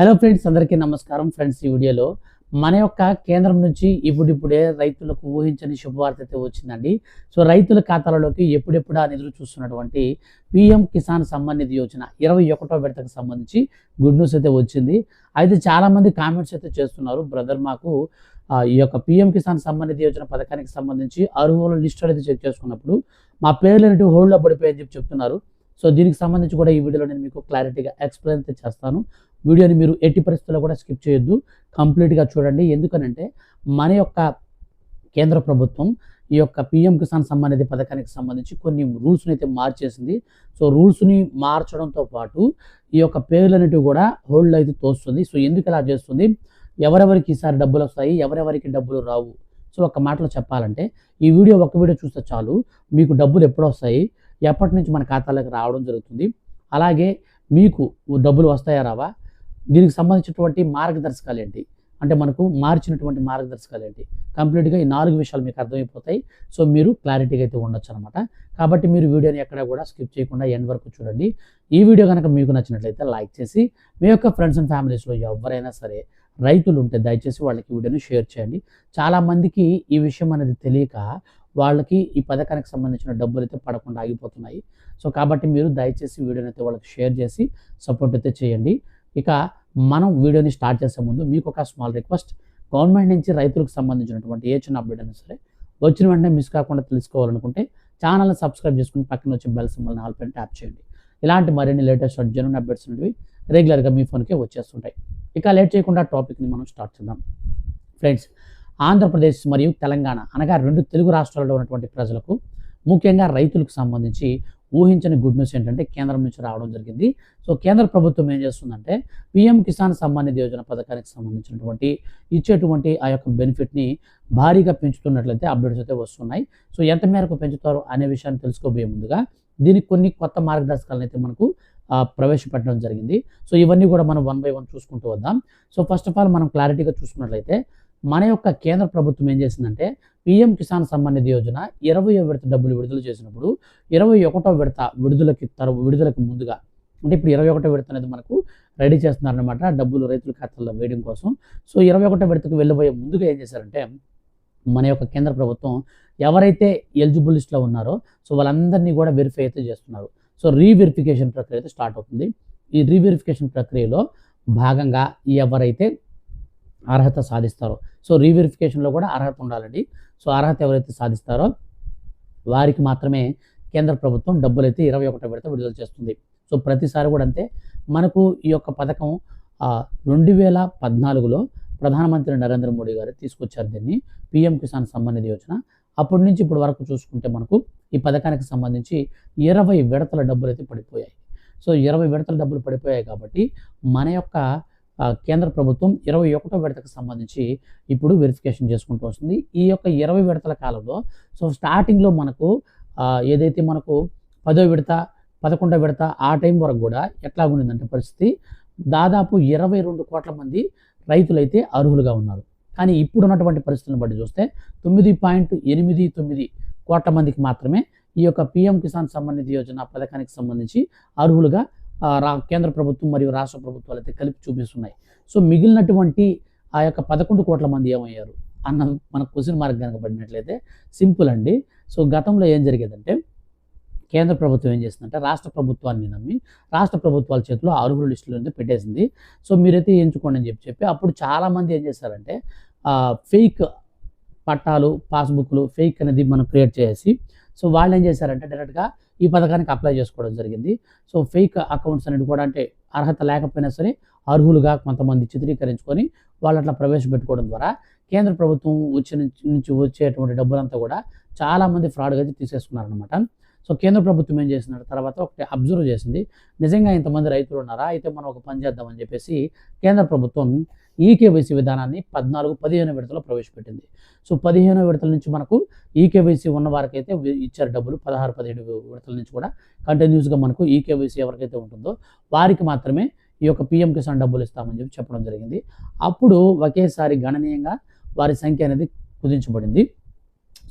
Hello friends, అందరికీ నమస్కారం. Friends, ఈ వీడియోలో మన యొక్క కేంద్రం నుంచి ఇప్పుడిప్పుడే రైతులకు ఊహించని శుభవార్త అయితే వచ్చిందండి. సో రైతుల ఖాతాలలోకి ఎప్పుడెప్పుడా ఎదురు చూస్తున్నటువంటి పీఎం కిసాన్ సమ్మాన్ నిధి యోజన 21వ విడతకు సంబంధించి గుడ్ న్యూస్ అయితే వచ్చింది. అయితే చాలామంది కామెంట్స్ అయితే చేస్తున్నారు, బ్రదర్ మాకు ఈ యొక్క పీఎం కిసాన్ సమ్మాన్ నిధి యోజన పథకానికి సంబంధించి అర్హుల లిస్ట్ అనేది చెక్ చేసుకున్నప్పుడు మా పేర్లు అనేవి హోల్డ్లో పడిపోయాయని చెప్తున్నారు. సో దీనికి సంబంధించి కూడా ఈ వీడియోలో నేను మీకు క్లారిటీగా ఎక్స్ప్లెయిన్ అయితే చేస్తాను. వీడియోని మీరు ఎట్టి పరిస్థితుల్లో కూడా స్కిప్ చేయొద్దు, కంప్లీట్గా చూడండి. ఎందుకనంటే మన యొక్క కేంద్ర ప్రభుత్వం ఈ యొక్క పీఎం కిసాన్ సమ్మాన్ నిధి పథకానికి సంబంధించి కొన్ని రూల్స్ని అయితే మార్చేసింది. సో రూల్స్ని మార్చడంతో పాటు ఈ యొక్క పేర్లన్నిటివి కూడా హోల్డ్ అయితే తోస్తుంది. సో ఎందుకు ఇలా చేస్తుంది, ఎవరెవరికి ఈసారి డబ్బులు వస్తాయి, ఎవరెవరికి డబ్బులు రావు. సో ఒక మాటలో చెప్పాలంటే ఈ వీడియో ఒక వీడియో చూస్తే చాలు, మీకు డబ్బులు ఎప్పుడు వస్తాయి, ఎప్పటి నుంచి మన ఖాతాలోకి రావడం జరుగుతుంది, అలాగే మీకు డబ్బులు వస్తాయా రావా, దీనికి సంబంధించినటువంటి మార్గదర్శకాలు ఏంటి, అంటే మనకు మార్చినటువంటి మార్గదర్శకాలు ఏంటి, కంప్లీట్గా ఈ 4 విషయాలు మీకు అర్థమైపోతాయి. సో మీరు క్లారిటీగా అయితే ఉండొచ్చు అనమాట. కాబట్టి మీరు వీడియోని ఎక్కడ కూడా స్కిప్ చేయకుండా ఎండ్ వరకు చూడండి. ఈ వీడియో కనుక మీకు నచ్చినట్లయితే లైక్ చేసి మీ యొక్క ఫ్రెండ్స్ అండ్ ఫ్యామిలీస్లో ఎవరైనా సరే రైతులు ఉంటే దయచేసి వాళ్ళకి వీడియోని షేర్ చేయండి. చాలామందికి ఈ విషయం అనేది తెలియక వాళ్ళకి ఈ పథకానికి సంబంధించిన డబ్బులు అయితే పడకుండా ఆగిపోతున్నాయి. సో కాబట్టి మీరు దయచేసి వీడియోని అయితే వాళ్ళకి షేర్ చేసి సపోర్ట్ అయితే చేయండి. ఇక మనం వీడియోని స్టార్ట్ చేసే ముందు మీకు ఒక స్మాల్ రిక్వెస్ట్, గవర్నమెంట్ నుంచి రైతులకు సంబంధించినటువంటి ఏ చిన్న అప్డేట్ అయినా సరే వచ్చిన వెంటనే మిస్ కాకుండా తెలుసుకోవాలనుకుంటే ఛానల్ని సబ్స్క్రైబ్ చేసుకుని పక్కన వచ్చే బెల్ సింబల్ని ఆల్ పైన ట్యాప్ చేయండి. ఇలాంటి మరిన్ని లేటెస్ట్ జెన్యూన్ అప్డేట్స్ అనేవి రెగ్యులర్గా మీ ఫోన్కే వచ్చేస్తుంటాయి. ఇక లేట్ చేయకుండా టాపిక్ని మనం స్టార్ట్ చేద్దాం. ఫ్రెండ్స్, ఆంధ్రప్రదేశ్ మరియు తెలంగాణ అనగా 2 తెలుగు రాష్ట్రాల్లో ఉన్నటువంటి ప్రజలకు, ముఖ్యంగా రైతులకు సంబంధించి ఊహించని గుడ్ న్యూస్ ఏంటంటే కేంద్రం నుంచి రావడం జరిగింది. సో కేంద్ర ప్రభుత్వం ఏం చేస్తుందంటే పీఎం కిసాన్ సమ్మాన్ నిధి యోజన పథకానికి సంబంధించినటువంటి ఇచ్చేటువంటి ఆ యొక్క బెనిఫిట్ని భారీగా పెంచుతున్నట్లయితే అప్డేట్స్ అయితే వస్తున్నాయి. సో ఎంత మేరకు పెంచుతారు అనే విషయాన్ని తెలుసుకోబోయే ముందుగా దీనికి కొన్ని కొత్త మార్గదర్శకాలను అయితే మనకు ప్రవేశపెట్టడం జరిగింది. సో ఇవన్నీ కూడా మనం 1 by 1 చూసుకుంటూ వద్దాం. సో ఫస్ట్ ఆఫ్ ఆల్ మనం క్లారిటీగా చూసుకున్నట్లయితే మన యొక్క కేంద్ర ప్రభుత్వం ఏం చేసిందంటే పీఎం కిసాన్ సమ్మాన్ నిధి యోజన 20వ విడత డబ్బులు విడుదల చేసినప్పుడు 21వ విడత విడుదలకు ముందుగా, అంటే ఇప్పుడు 21వ విడత అనేది మనకు రెడీ చేస్తున్నారనమాట డబ్బులు రైతుల ఖాతాల్లో వేయడం కోసం. సో 21వ విడతకు వెళ్ళబోయే ముందుగా ఏం చేశారంటే మన యొక్క కేంద్ర ప్రభుత్వం ఎవరైతే ఎలిజిబుల్ లిస్ట్లో ఉన్నారో సో వాళ్ళందరినీ కూడా వెరిఫై అయితే చేస్తున్నారు. సో రీవెరిఫికేషన్ ప్రక్రియ అయితే స్టార్ట్ అవుతుంది. ఈ రీవెరిఫికేషన్ ప్రక్రియలో భాగంగా ఎవరైతే అర్హత సాధిస్తారో, సో రీవెరిఫికేషన్లో కూడా అర్హత ఉండాలండి. సో అర్హత ఎవరైతే సాధిస్తారో వారికి మాత్రమే కేంద్ర ప్రభుత్వం డబ్బులు అయితే 21వ విడత విడుదల చేస్తుంది. సో ప్రతిసారి కూడా అంతే. మనకు ఈ యొక్క పథకం 2014లో ప్రధానమంత్రి నరేంద్ర మోడీ గారు తీసుకొచ్చారు దీన్ని, పీఎం కిసాన్ సమ్మాన్ నిధి యోజన. అప్పటి నుంచి ఇప్పటి వరకు చూసుకుంటే మనకు ఈ పథకానికి సంబంధించి 20 విడతల డబ్బులు అయితే పడిపోయాయి. సో 20 విడతల డబ్బులు పడిపోయాయి కాబట్టి మన యొక్క కేంద్ర ప్రభుత్వం 21వ విడతకు సంబంధించి ఇప్పుడు వెరిఫికేషన్ చేసుకుంటూ వస్తుంది. ఈ యొక్క 20 విడతల కాలంలో సో స్టార్టింగ్లో మనకు ఏదైతే మనకు 10వ విడత 11వ విడత ఆ టైం వరకు కూడా ఎట్లా ఉండిందంటే పరిస్థితి, దాదాపు 22 కోట్ల మంది రైతులైతే అర్హులుగా ఉన్నారు. కానీ ఇప్పుడు ఉన్నటువంటి పరిస్థితులను బట్టి చూస్తే 9.89 కోట్ల మందికి మాత్రమే ఈ యొక్క పీఎం కిసాన్ సమ్మాన్ నిధి యోజన పథకానికి సంబంధించి అర్హులుగా కేంద్ర ప్రభుత్వం మరియు రాష్ట్ర ప్రభుత్వాలు అయితే కలిపి చూపిస్తున్నాయి. సో మిగిలినటువంటి ఆ యొక్క 11 కోట్ల మంది ఏమయ్యారు అన్న మన క్వశ్చన్ మార్క్ కనుక పడినట్లయితే సింపుల్ అండి. సో గతంలో ఏం జరిగేదంటే కేంద్ర ప్రభుత్వం ఏం చేసిందంటే రాష్ట్ర ప్రభుత్వాన్ని నమ్మి రాష్ట్ర ప్రభుత్వాల చేతిలో అర్హుల లిస్టులు అయితే పెట్టేసింది. సో మీరైతే ఎంచుకోండి అని చెప్పి అప్పుడు చాలామంది ఏం చేశారంటే ఫేక్ పట్టాలు, పాస్బుక్లు ఫేక్ అనేది మనం క్రియేట్ చేసి సో వాళ్ళు ఏం చేశారంటే డైరెక్ట్గా ఈ పథకానికి అప్లై చేసుకోవడం జరిగింది. సో ఫేక్ అకౌంట్స్ అనేది కూడా, అంటే అర్హత లేకపోయినా సరే అర్హులుగా కొంతమంది చిత్రీకరించుకొని వాళ్ళు అట్లా ప్రవేశపెట్టుకోవడం ద్వారా కేంద్ర ప్రభుత్వం నుంచి వచ్చేటువంటి డబ్బులంతా కూడా చాలామంది ఫ్రాడ్గా అయితే తీసేసుకున్నారనమాట. సో కేంద్ర ప్రభుత్వం ఏం చేసినారు తర్వాత ఒకటి అబ్జర్వ్ చేసింది, నిజంగా ఇంతమంది రైతులు ఉన్నారా, అయితే మనం ఒక పని చేద్దామని చెప్పేసి కేంద్ర ప్రభుత్వం ఈకేవైసీ విధానాన్ని 14, 15 విడతలో ప్రవేశపెట్టింది. సో 15 విడతల నుంచి మనకు ఈకేవైసీ ఉన్న వారికైతే ఇచ్చారు డబ్బులు. 16, 17 విడతల నుంచి కూడా కంటిన్యూస్గా మనకు ఈకేవైసీ ఎవరికైతే ఉంటుందో వారికి మాత్రమే ఈ యొక్క పీఎం కిసాన్ డబ్బులు ఇస్తామని చెప్పడం జరిగింది. అప్పుడు ఒకేసారి గణనీయంగా వారి సంఖ్య అనేది కుదించబడింది.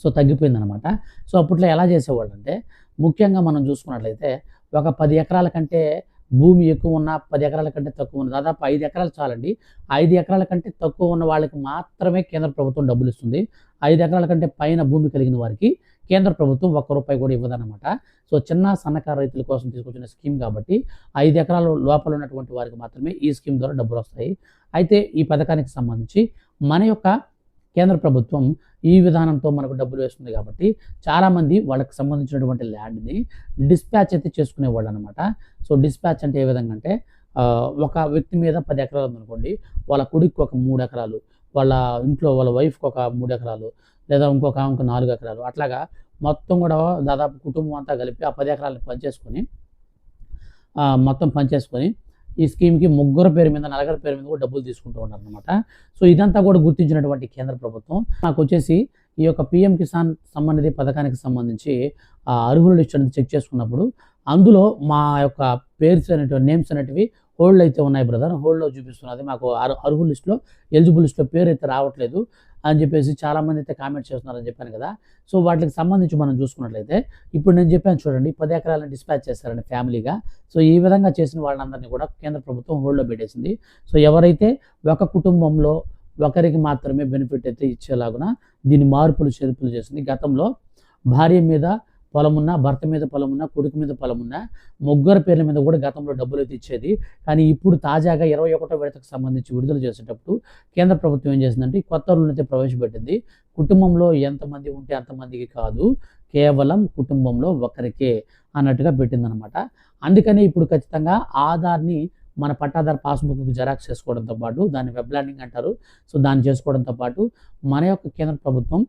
సో తగ్గిపోయిందనమాట. సో అప్పట్లో ఎలా చేసేవాళ్ళు అంటే ముఖ్యంగా మనం చూసుకున్నట్లయితే ఒక 10 ఎకరాల కంటే భూమి ఎక్కువ ఉన్న 10 ఎకరాల కంటే తక్కువ ఉన్న దాదాపు 5 ఎకరాలు చాలండి. 5 ఎకరాల కంటే తక్కువ ఉన్న వాళ్ళకి మాత్రమే కేంద్ర ప్రభుత్వం డబ్బులు ఇస్తుంది. 5 ఎకరాల కంటే పైన భూమి కలిగిన వారికి కేంద్ర ప్రభుత్వం ఒక్క రూపాయి కూడా ఇవ్వదన్నమాట. సో చిన్న సన్నకారు రైతుల కోసం తీసుకొచ్చిన స్కీమ్ కాబట్టి 5 ఎకరాల లోపల ఉన్నటువంటి వారికి మాత్రమే ఈ స్కీమ్ ద్వారా డబ్బులు వస్తాయి. అయితే ఈ పథకానికి సంబంధించి మన యొక్క కేంద్ర ప్రభుత్వం ఈ విధానంతో మనకు డబ్బులు వేస్తుంది కాబట్టి చాలామంది వాళ్ళకి సంబంధించినటువంటి ల్యాండ్ని డిస్పాచ్ అయితే చేసుకునేవాళ్ళు అనమాట. సో డిస్పాచ్ అంటే ఏ విధంగా అంటే ఒక వ్యక్తి మీద 10 ఎకరాలు ఉందనుకోండి, వాళ్ళ కొడుకు ఒక 3 ఎకరాలు, వాళ్ళ ఇంట్లో వాళ్ళ వైఫ్కి ఒక 3 ఎకరాలు, లేదా ఇంకొక ఆమెకు 4 ఎకరాలు, అట్లాగా మొత్తం కూడా దాదాపు కుటుంబం అంతా కలిపి ఆ 10 ఎకరాలను పంచేసుకొని ఈ స్కీమ్కి ముగ్గురు పేరు మీద, నలుగురు పేరు మీద కూడా డబ్బులు తీసుకుంటూ ఉన్నారనమాట. సో ఇదంతా కూడా గుర్తించినటువంటి కేంద్ర ప్రభుత్వం నాకు వచ్చేసి ఈ యొక్క పిఎం కిసాన్ సమ్మాన్ నిధి పథకానికి సంబంధించి అర్హుల లిస్ట్ అనేది చెక్ చేసుకున్నప్పుడు అందులో మా యొక్క పేర్స్ అనేటివి, నేమ్స్ అనేటివి హోల్డ్ అయితే ఉన్నాయి బ్రదర్, హోల్డ్లో చూపిస్తున్నది. మాకు అర్హుల లిస్టులో, ఎలిజిబుల్ లిస్టులో పేరు అయితే రావట్లేదు అని చెప్పేసి చాలామంది అయితే కామెంట్ చేస్తున్నారని చెప్పాను కదా. సో వాటికి సంబంధించి మనం చూసుకున్నట్లయితే ఇప్పుడు నేను చెప్పాను చూడండి, 10 ఎకరాలను డిస్పాచ్ చేస్తారండి ఫ్యామిలీగా. సో ఈ విధంగా చేసిన వాళ్ళందరినీ కూడా కేంద్ర ప్రభుత్వం హోల్డ్లో పెట్టేసింది. సో ఎవరైతే ఒక కుటుంబంలో ఒకరికి మాత్రమే బెనిఫిట్ అయితే ఇచ్చేలాగున దీన్ని మార్పులు చేర్పులు చేసింది. గతంలో భార్య మీద పొలమున్నా, భర్త మీద పొలమున్నా, కొడుకు మీద పొలమున్నా ముగ్గురు పేర్ల మీద కూడా గతంలో డబ్బులు అయితే ఇచ్చేది. కానీ ఇప్పుడు తాజాగా 21వ విడతకు సంబంధించి విడుదల చేసేటప్పుడు కేంద్ర ప్రభుత్వం ఏం చేసిందంటే కొత్త రూల్ని అయితే ప్రవేశపెట్టింది. కుటుంబంలో ఎంతమంది ఉంటే అంతమందికి కాదు, కేవలం కుటుంబంలో ఒకరికే అన్నట్టుగా పెట్టిందనమాట. అందుకని ఇప్పుడు ఖచ్చితంగా ఆధార్ని మన పట్టాదారు పాస్బుక్కి జెరాక్స్ చేసుకోవడంతో పాటు, దాన్ని వెబ్ ల్యాండింగ్ అంటారు, సో దాన్ని చేసుకోవడంతో పాటు మన యొక్క కేంద్ర ప్రభుత్వం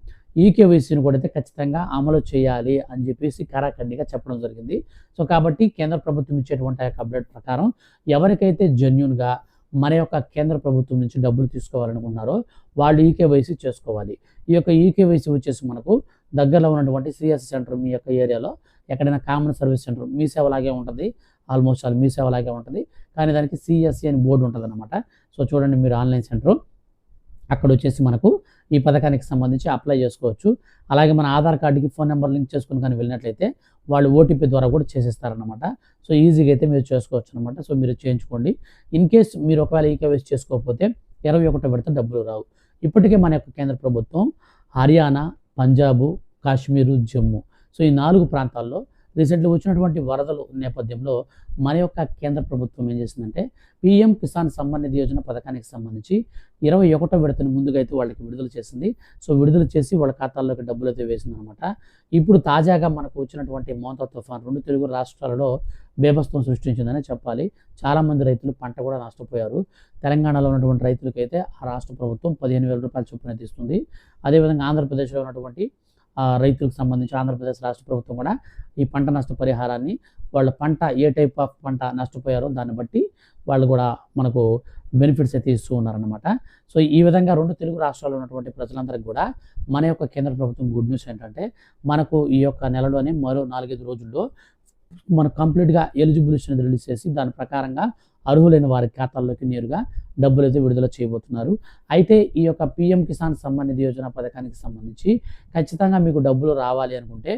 ఈకేవైసీని కూడా అయితే ఖచ్చితంగా అమలు చేయాలి అని చెప్పేసి కరాఖండిగా చెప్పడం జరిగింది. సో కాబట్టి కేంద్ర ప్రభుత్వం ఇచ్చేటువంటి యొక్క అప్డేట్ ప్రకారం ఎవరికైతే జెన్యూన్గా మన యొక్క కేంద్ర ప్రభుత్వం నుంచి డబ్బులు తీసుకోవాలనుకున్నారో వాళ్ళు ఈకేవైసీ చేసుకోవాలి. ఈ యొక్క ఈకేవైసీ వచ్చేసి మనకు దగ్గరలో ఉన్నటువంటి సిఎస్సి సెంటర్, మీ యొక్క ఏరియాలో ఎక్కడైనా కామన్ సర్వీస్ సెంటర్, మీ సేవలాగే ఉంటుంది, ఆల్మోస్ట్ ఆల్ మీ సేవలాగే ఉంటుంది, కానీ దానికి సిఎస్సి అని బోర్డు ఉంటుంది అనమాట. సో చూడండి, మీరు ఆన్లైన్ సెంటరు అక్కడ వచ్చేసి మనకు ఈ పథకానికి సంబంధించి అప్లై చేసుకోవచ్చు. అలాగే మన ఆధార్ కార్డుకి ఫోన్ నెంబర్ లింక్ చేసుకుని కానీ వెళ్ళినట్లయితే వాళ్ళు ఓటీపీ ద్వారా కూడా చేసేస్తారనమాట. సో ఈజీగా అయితే మీరు చేసుకోవచ్చు అనమాట. సో మీరు చేయించుకోండి. ఇన్ కేస్ మీరు ఒకవేళ ఈకేవైసీ చేసుకోకపోతే 21వ విడత డబ్బులు రావు. ఇప్పటికే మన యొక్క కేంద్ర ప్రభుత్వం హర్యానా, పంజాబు, కాశ్మీరు, జమ్మూ, సో ఈ 4 ప్రాంతాల్లో రీసెంట్లీ వచ్చినటువంటి వరదలు నేపథ్యంలో మన యొక్క కేంద్ర ప్రభుత్వం ఏం చేసిందంటే పిఎం కిసాన్ సమ్మాన్ నిధి యోజన పథకానికి సంబంధించి 21వ విడతను ముందుగా అయితే వాళ్ళకి విడుదల చేసింది. సో విడుదల చేసి వాళ్ళ ఖాతాల్లోకి డబ్బులు అయితే వేసిందనమాట. ఇప్పుడు తాజాగా మనకు వచ్చినటువంటి మోంతా తుఫాన్ 2 తెలుగు రాష్ట్రాలలో బేభత్సం సృష్టించిందనే చెప్పాలి. చాలామంది రైతులు పంట కూడా నష్టపోయారు. తెలంగాణలో ఉన్నటువంటి రైతులకైతే ఆ రాష్ట్ర ప్రభుత్వం 15,000 రూపాయల చొప్పున తీస్తుంది. అదేవిధంగా ఆంధ్రప్రదేశ్లో ఉన్నటువంటి రైతులకు సంబంధించి ఆంధ్రప్రదేశ్ రాష్ట్ర ప్రభుత్వం కూడా ఈ పంట నష్ట పరిహారాన్ని వాళ్ళ పంట ఏ టైప్ ఆఫ్ పంట నష్టపోయారో దాన్ని బట్టి వాళ్ళు కూడా మనకు బెనిఫిట్స్ అయితే ఇస్తూ ఉన్నారనమాట. సో ఈ విధంగా 2 తెలుగు రాష్ట్రాల్లో ఉన్నటువంటి ప్రజలందరికీ కూడా మన యొక్క కేంద్ర ప్రభుత్వం గుడ్ న్యూస్ ఏంటంటే మనకు ఈ యొక్క నెలలోనే మరో 4-5 రోజుల్లో మనకు కంప్లీట్గా ఎలిజిబిలిటీ అనేది రిలీజ్ చేసి దాని ప్రకారంగా అర్హులైన వారి ఖాతాల్లోకి నేరుగా డబ్బులు అయితే విడుదల చేయబోతున్నారు. అయితే ఈ యొక్క పిఎం కిసాన్ సమ్మాన్ నిధి యోజన పథకానికి సంబంధించి ఖచ్చితంగా మీకు డబ్బులు రావాలి అనుకుంటే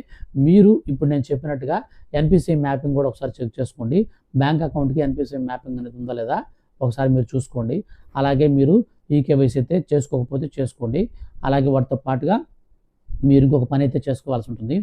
మీరు ఇప్పుడు నేను చెప్పినట్టుగా ఎన్పిసిఐ మ్యాపింగ్ కూడా ఒకసారి చెక్ చేసుకోండి. బ్యాంక్ అకౌంట్కి ఎన్పిసిఐ మ్యాపింగ్ అనేది ఉందా లేదా ఒకసారి మీరు చూసుకోండి. అలాగే మీరు ఈకేవైసీ అయితే చేసుకోకపోతే చేసుకోండి. అలాగే వాటితో పాటుగా మీరు ఇంకొక పని అయితే చేసుకోవాల్సి ఉంటుంది.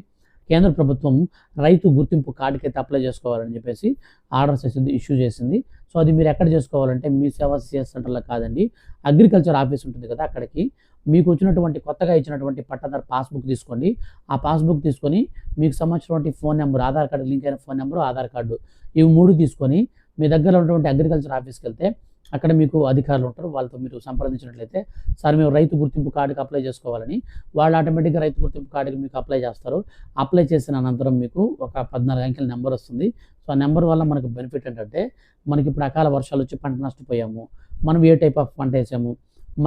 కేంద్ర ప్రభుత్వం రైతు గుర్తింపు కార్డుకి అయితే అప్లై చేసుకోవాలని చెప్పేసి ఆర్డర్స్ ఇష్యూ చేసింది. సో అది మీరు ఎక్కడ చేసుకోవాలంటే మీ సేవా సిఎస్ సెంటర్లో కాదండి, అగ్రికల్చర్ ఆఫీస్ ఉంటుంది కదా, అక్కడికి మీకు వచ్చినటువంటి కొత్తగా ఇచ్చినటువంటి పట్టాదారు పాస్బుక్ తీసుకోండి. ఆ పాస్బుక్ తీసుకొని మీకు సంబంధించినటువంటి phone number, Aadhaar card link అయిన ఫోన్ నెంబరు, ఆధార్ కార్డు, ఇవి 3 తీసుకొని మీ దగ్గర ఉన్నటువంటి అగ్రికల్చర్ ఆఫీస్కి వెళ్తే అక్కడ మీకు అధికారులు ఉంటారు. వాళ్ళతో మీరు సంప్రదించినట్లయితే సార్ మేము రైతు గుర్తింపు కార్డుకి అప్లై చేసుకోవాలని, వాళ్ళు ఆటోమేటిక్గా రైతు గుర్తింపు కార్డుకి మీకు అప్లై చేస్తారు. అప్లై చేసిన అనంతరం మీకు ఒక 14 అంకెల నెంబర్ వస్తుంది. సో ఆ నెంబర్ వల్ల మనకు బెనిఫిట్ ఏంటంటే మనకి ఇప్పుడు అకాల వర్షాలు వచ్చి పంట నష్టపోయాము, మనం ఏ టైప్ ఆఫ్ పంట వేసాము,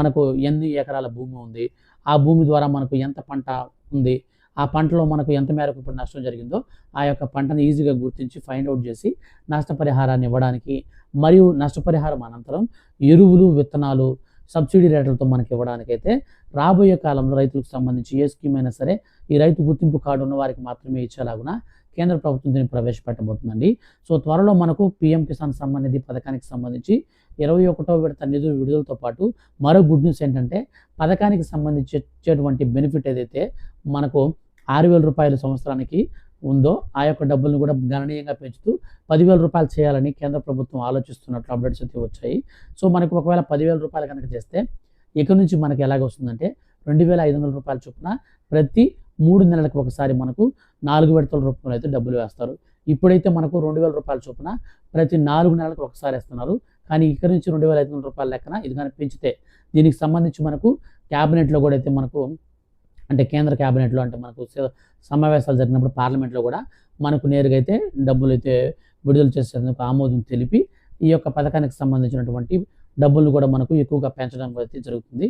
మనకు ఎన్ని ఎకరాల భూమి ఉంది, ఆ భూమి ద్వారా మనకు ఎంత పంట ఉంది, ఆ పంటలో మనకు ఎంత మేరకు ఇప్పుడు నష్టం జరిగిందో ఆ యొక్క పంటను ఈజీగా గుర్తించి ఫైండ్ అవుట్ చేసి నష్టపరిహారాన్ని ఇవ్వడానికి, మరియు నష్టపరిహారం అనంతరం ఎరువులు, విత్తనాలు సబ్సిడీ రేట్లతో మనకి ఇవ్వడానికైతే రాబోయే కాలంలో రైతులకు సంబంధించి ఏ స్కీమ్ అయినా సరే ఈ రైతు గుర్తింపు కార్డు ఉన్న వారికి మాత్రమే ఇచ్చేలాగున కేంద్ర ప్రభుత్వం దీన్ని ప్రవేశపెట్టబోతుందండి. సో త్వరలో మనకు పీఎం కిసాన్ సమ్మాన్ నిధి పథకానికి సంబంధించి 21వ విడత నిధుల విడుదలతో పాటు మరో గుడ్ న్యూస్ ఏంటంటే, పథకానికి సంబంధించి వచ్చేటువంటి బెనిఫిట్ ఏదైతే మనకు 6,000 రూపాయలు సంవత్సరానికి ఉందో ఆ యొక్క డబ్బులను కూడా గణనీయంగా పెంచుతూ 10,000 రూపాయలు చేయాలని కేంద్ర ప్రభుత్వం ఆలోచిస్తున్నట్లు అప్డేట్స్ అయితే వచ్చాయి. సో మనకు ఒకవేళ 10,000 రూపాయలు కనుక చేస్తే ఇక నుంచి మనకి ఎలాగ వస్తుందంటే 2,500 రూపాయల చొప్పున ప్రతి 3 నెలలకు ఒకసారి మనకు 4 విడతల రూపంలో అయితే డబ్బులు వేస్తారు. ఇప్పుడైతే మనకు 2,000 రూపాయల చొప్పున ప్రతి 4 నెలలకు ఒకసారి వేస్తున్నారు. కానీ ఇక్కడ నుంచి 2,500 రూపాయల లెక్కన ఇది కానీ పెంచితే దీనికి సంబంధించి మనకు క్యాబినెట్లో కూడా అయితే మనకు అంటే కేంద్ర క్యాబినెట్లో అంటే మనకు సమావేశాలు జరిగినప్పుడు పార్లమెంట్లో కూడా మనకు నేరుగా అయితే డబ్బులు అయితే విడుదల చేసేందుకు ఆమోదం తెలిపి ఈ యొక్క పథకానికి సంబంధించినటువంటి డబ్బులను కూడా మనకు ఎక్కువగా పెంచడం అయితే జరుగుతుంది.